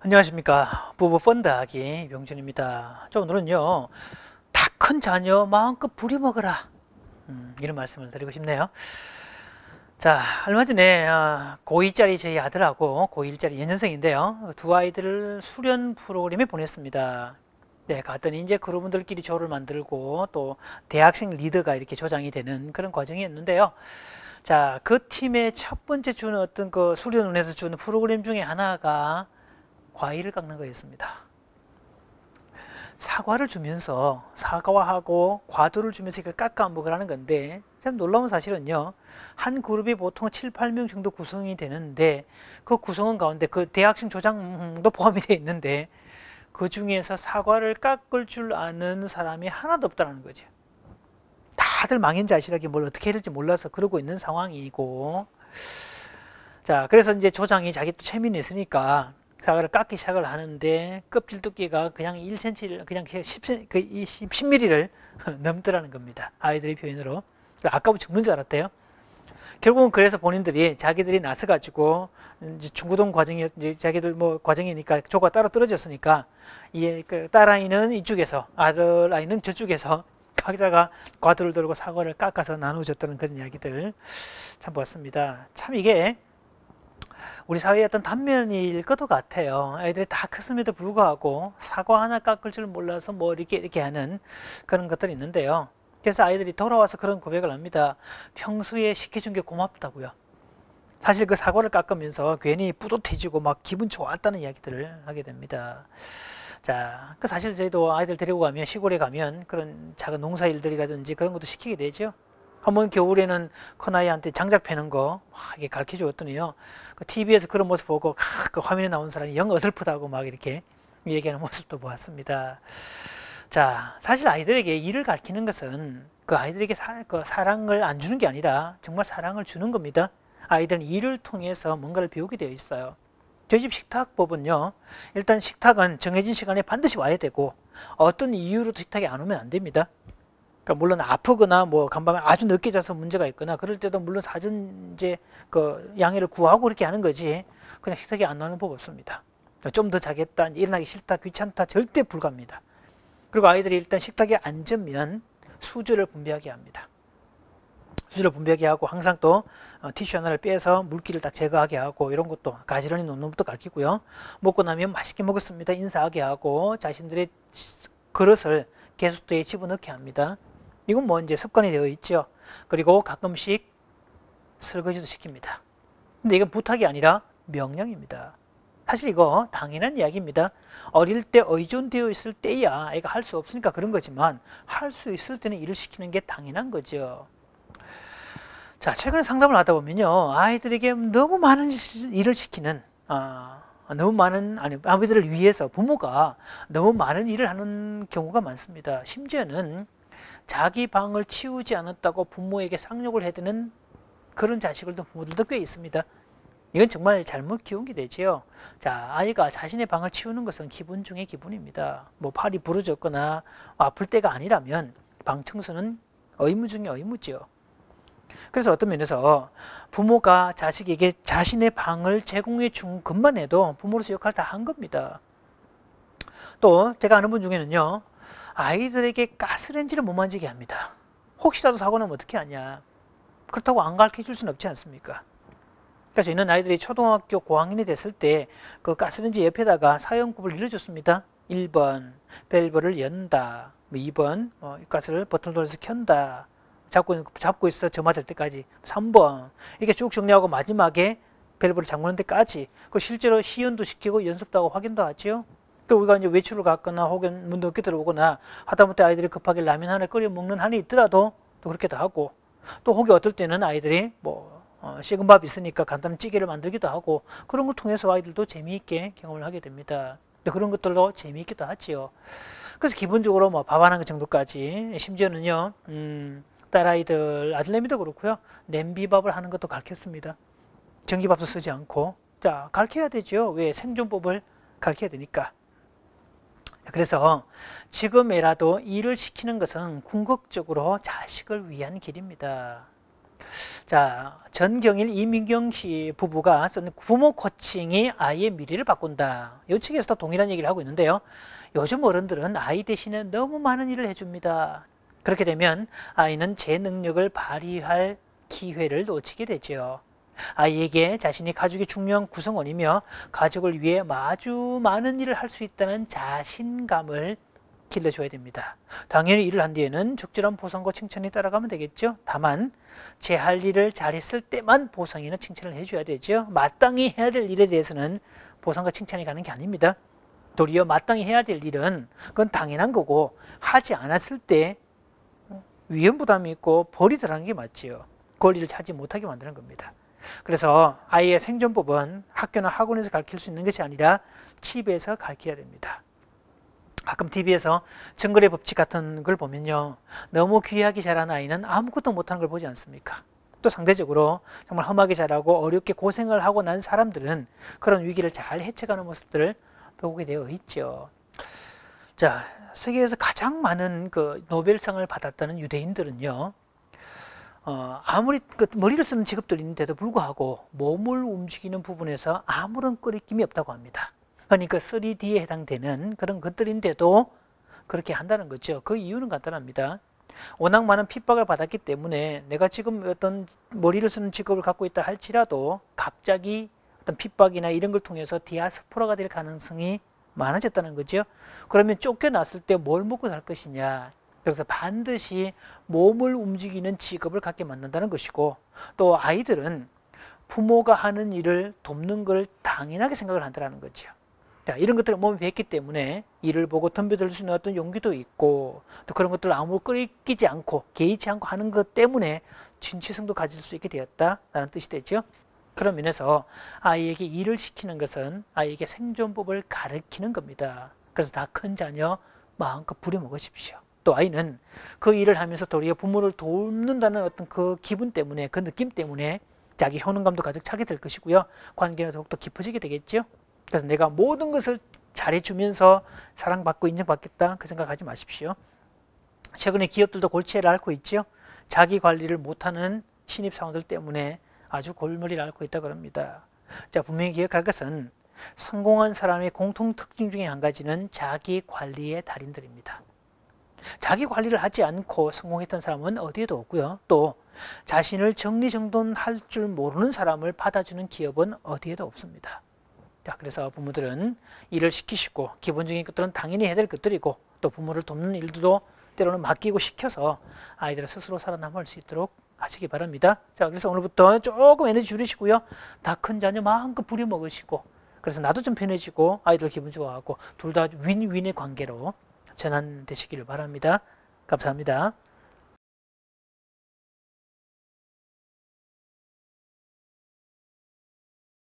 안녕하십니까. 부부 펀드하기 명준입니다. 자, 오늘은요, 다 큰 자녀 마음껏 부려먹어라. 이런 말씀을 드리고 싶네요. 자, 얼마 전에 고2짜리 저희 아들하고 고1짜리 연년생인데요. 두 아이들을 수련 프로그램에 보냈습니다. 네, 갔더니 이제 그분들끼리 조를 만들고 또 대학생 리더가 이렇게 조장이 되는 그런 과정이었는데요. 자, 그 팀의 첫 번째 주는 어떤 그 수련원에서 주는 프로그램 중에 하나가 과일을 깎는 거였습니다. 사과를 주면서 사과하고 과도를 주면서 이걸 깎아 먹으라는 건데 참 놀라운 사실은요. 한 그룹이 보통 7, 8명 정도 구성이 되는데 그 구성원 가운데 그 대학생 조장도 포함이 되어 있는데 그 중에서 사과를 깎을 줄 아는 사람이 하나도 없다는 거죠. 다들 망연자실하게 뭘 어떻게 해야 될지 몰라서 그러고 있는 상황이고, 자, 그래서 이제 조장이 자기 또 체면이 있으니까 사과를 깎기 시작을 하는데 껍질 두께가 그냥 1cm를 그냥 10mm를 넘더라는 겁니다. 아이들의 표현으로. 아까부터 죽는 줄 알았대요. 결국은 그래서 본인들이 자기들이 나서 가지고 이제 중고등 과정이 이제 자기들 뭐 과정이니까 조가 따로 떨어졌으니까 그 딸아이는 이쪽에서 아들 아이는 저쪽에서 각자가 과도를 들고 사과를 깎아서 나눠줬다는 그런 이야기들 참 보았습니다. 참 이게 우리 사회의 어떤 단면일 것도 같아요. 아이들이 다 컸음에도 불구하고 사과 하나 깎을 줄 몰라서 뭐 이렇게 하는 그런 것들이 있는데요. 그래서 아이들이 돌아와서 그런 고백을 합니다. 평소에 시켜준 게 고맙다고요. 사실 그 사과를 깎으면서 괜히 뿌듯해지고 막 기분 좋았다는 이야기들을 하게 됩니다. 자, 그 사실 저희도 아이들 데리고 가면 시골에 가면 그런 작은 농사 일들이라든지 그런 것도 시키게 되죠. 한번 겨울에는 큰아이한테 장작 패는 거 이게 가르쳐 주었더니요. 그 TV에서 그런 모습 보고 그 화면에 나온 사람이 영 어설프다고 막 이렇게 얘기하는 모습도 보았습니다. 자, 사실 아이들에게 일을 가르치는 것은 그 아이들에게 그 사랑을 안 주는 게 아니라 정말 사랑을 주는 겁니다. 아이들은 일을 통해서 뭔가를 배우게 되어 있어요. 저희 집 식탁법은요. 일단 식탁은 정해진 시간에 반드시 와야 되고 어떤 이유로도 식탁에 안 오면 안 됩니다. 그러니까 물론 아프거나 뭐 간밤에 아주 늦게 자서 문제가 있거나 그럴 때도 물론 사전 이제 그 양해를 구하고 그렇게 하는 거지 그냥 식탁에 안 나오는 법 없습니다. 좀 더 자겠다, 일어나기 싫다, 귀찮다 절대 불가합니다. 그리고 아이들이 일단 식탁에 앉으면 수저를 분배하게 합니다. 수저를 분배하게 하고 항상 또 티슈 하나를 빼서 물기를 딱 제거하게 하고 이런 것도 가지런히 놓는 것도 가르치고요. 먹고 나면 맛있게 먹었습니다 인사하게 하고 자신들의 그릇을 개수대에 집어넣게 합니다. 이건 뭐 이제 습관이 되어 있죠. 그리고 가끔씩 설거지도 시킵니다. 근데 이건 부탁이 아니라 명령입니다. 사실 이거 당연한 이야기입니다. 어릴 때 의존되어 있을 때야 아이가 할 수 없으니까 그런 거지만 할 수 있을 때는 일을 시키는 게 당연한 거죠. 자, 최근에 상담을 하다 보면요. 아이들에게 너무 많은 일을 시키는 너무 많은 아이들을 위해서 부모가 너무 많은 일을 하는 경우가 많습니다. 심지어는 자기 방을 치우지 않았다고 부모에게 상욕을 해대는 그런 자식들도 부모들도 꽤 있습니다. 이건 정말 잘못 키운 게 되지요. 자, 아이가 자신의 방을 치우는 것은 기분 중의 기분입니다. 뭐 팔이 부러졌거나 아플 때가 아니라면 방 청소는 의무 중의 의무지요. 그래서 어떤 면에서 부모가 자식에게 자신의 방을 제공해 준 것만 해도 부모로서 역할을 다 한 겁니다. 또 제가 아는 분 중에는요. 아이들에게 가스레인지를 못 만지게 합니다. 혹시라도 사고 나면 어떻게 하냐. 그렇다고 안 가르쳐 줄 수는 없지 않습니까? 그래서 있는 아이들이 초등학교 고학년이 됐을 때 그 가스레인지 옆에다가 사용법을 일러줬습니다. 1번 밸브를 연다. 2번 가스를 버튼을 돌려서 켠다. 잡고 있어 점화될 때까지. 3번 이렇게 쭉 정리하고 마지막에 밸브를 잠그는 데까지 그 실제로 시연도 시키고 연습도 하고 확인도 하죠. 또 우리가 이제 외출을 갔거나 혹은 문 늦게 들어오거나 하다못해 아이들이 급하게 라면 하나 끓여 먹는 한이 있더라도 또 그렇게도 하고 또 혹이 어떨 때는 아이들이 뭐 식은 밥이 있으니까 간단한 찌개를 만들기도 하고 그런 걸 통해서 아이들도 재미있게 경험을 하게 됩니다. 그런 것들도 재미있기도 하지요. 그래서 기본적으로 뭐 밥 하는 정도까지 심지어는요 딸아이들 아들내미도 그렇고요 냄비밥을 하는 것도 가르쳤습니다. 전기밥도 쓰지 않고 자 가르쳐야 되죠. 왜 생존법을 가르쳐야 되니까. 그래서 지금이라도 일을 시키는 것은 궁극적으로 자식을 위한 길입니다. 자, 전경일, 이민경 씨 부부가 쓴 부모 코칭이 아이의 미래를 바꾼다. 이 책에서도 동일한 얘기를 하고 있는데요. 요즘 어른들은 아이 대신에 너무 많은 일을 해줍니다. 그렇게 되면 아이는 제 능력을 발휘할 기회를 놓치게 되죠. 아이에게 자신이 가족의 중요한 구성원이며 가족을 위해 아주 많은 일을 할 수 있다는 자신감을 길러줘야 됩니다. 당연히 일을 한 뒤에는 적절한 보상과 칭찬이 따라가면 되겠죠. 다만 제 할 일을 잘했을 때만 보상이나 칭찬을 해줘야 되죠. 마땅히 해야 될 일에 대해서는 보상과 칭찬이 가는 게 아닙니다. 도리어 마땅히 해야 될 일은 그건 당연한 거고 하지 않았을 때 위험부담이 있고 버리더라는 게 맞지요. 권리를 차지 못하게 만드는 겁니다. 그래서 아이의 생존법은 학교나 학원에서 가르칠 수 있는 것이 아니라 집에서 가르쳐야 됩니다. 가끔 TV에서 정글의 법칙 같은 걸 보면요. 너무 귀하게 자란 아이는 아무것도 못하는 걸 보지 않습니까? 또 상대적으로 정말 험하게 자라고 어렵게 고생을 하고 난 사람들은 그런 위기를 잘 헤쳐가는 모습들을 보게 되어 있죠. 자, 세계에서 가장 많은 그 노벨상을 받았다는 유대인들은요. 아무리 머리를 쓰는 직업들인데도 불구하고 몸을 움직이는 부분에서 아무런 거리낌이 없다고 합니다. 그러니까 3D에 해당되는 그런 것들인데도 그렇게 한다는 거죠. 그 이유는 간단합니다. 워낙 많은 핍박을 받았기 때문에 내가 지금 어떤 머리를 쓰는 직업을 갖고 있다 할지라도 갑자기 어떤 핍박이나 이런 걸 통해서 디아스포라가 될 가능성이 많아졌다는 거죠. 그러면 쫓겨났을 때 뭘 먹고 살 것이냐. 그래서 반드시 몸을 움직이는 직업을 갖게 만든다는 것이고, 또 아이들은 부모가 하는 일을 돕는 걸 당연하게 생각을 한다는 거죠. 자, 이런 것들을 몸에 배웠기 때문에 일을 보고 덤벼들 수 있는 어떤 용기도 있고, 또 그런 것들을 아무 끓이지 않고 개의치 않고 하는 것 때문에 진취성도 가질 수 있게 되었다라는 뜻이 되죠. 그런 면에서 아이에게 일을 시키는 것은 아이에게 생존법을 가르치는 겁니다. 그래서 다 큰 자녀 마음껏 부려먹으십시오. 또 아이는 그 일을 하면서 도리어 부모를 돕는다는 어떤 그 기분 때문에, 그 느낌 때문에 자기 효능감도 가득 차게 될 것이고요. 관계가 더욱더 깊어지게 되겠죠. 그래서 내가 모든 것을 잘해주면서 사랑받고 인정받겠다, 그 생각하지 마십시오. 최근에 기업들도 골치를 앓고 있죠. 자기 관리를 못하는 신입사원들 때문에 아주 골머리를 앓고 있다고 합니다. 자, 분명히 기억할 것은 성공한 사람의 공통 특징 중에 한 가지는 자기 관리의 달인들입니다. 자기 관리를 하지 않고 성공했던 사람은 어디에도 없고요. 또 자신을 정리정돈할 줄 모르는 사람을 받아주는 기업은 어디에도 없습니다. 자, 그래서 부모들은 일을 시키시고 기본적인 것들은 당연히 해야 될 것들이고, 또 부모를 돕는 일도 때로는 맡기고 시켜서 아이들을 스스로 살아남을 수 있도록 하시기 바랍니다. 자, 그래서 오늘부터 조금 에너지 줄이시고요. 다 큰 자녀 마음껏 부려먹으시고, 그래서 나도 좀 편해지고 아이들 기분 좋아하고 둘 다 윈윈의 관계로 전환되시기를 바랍니다. 감사합니다.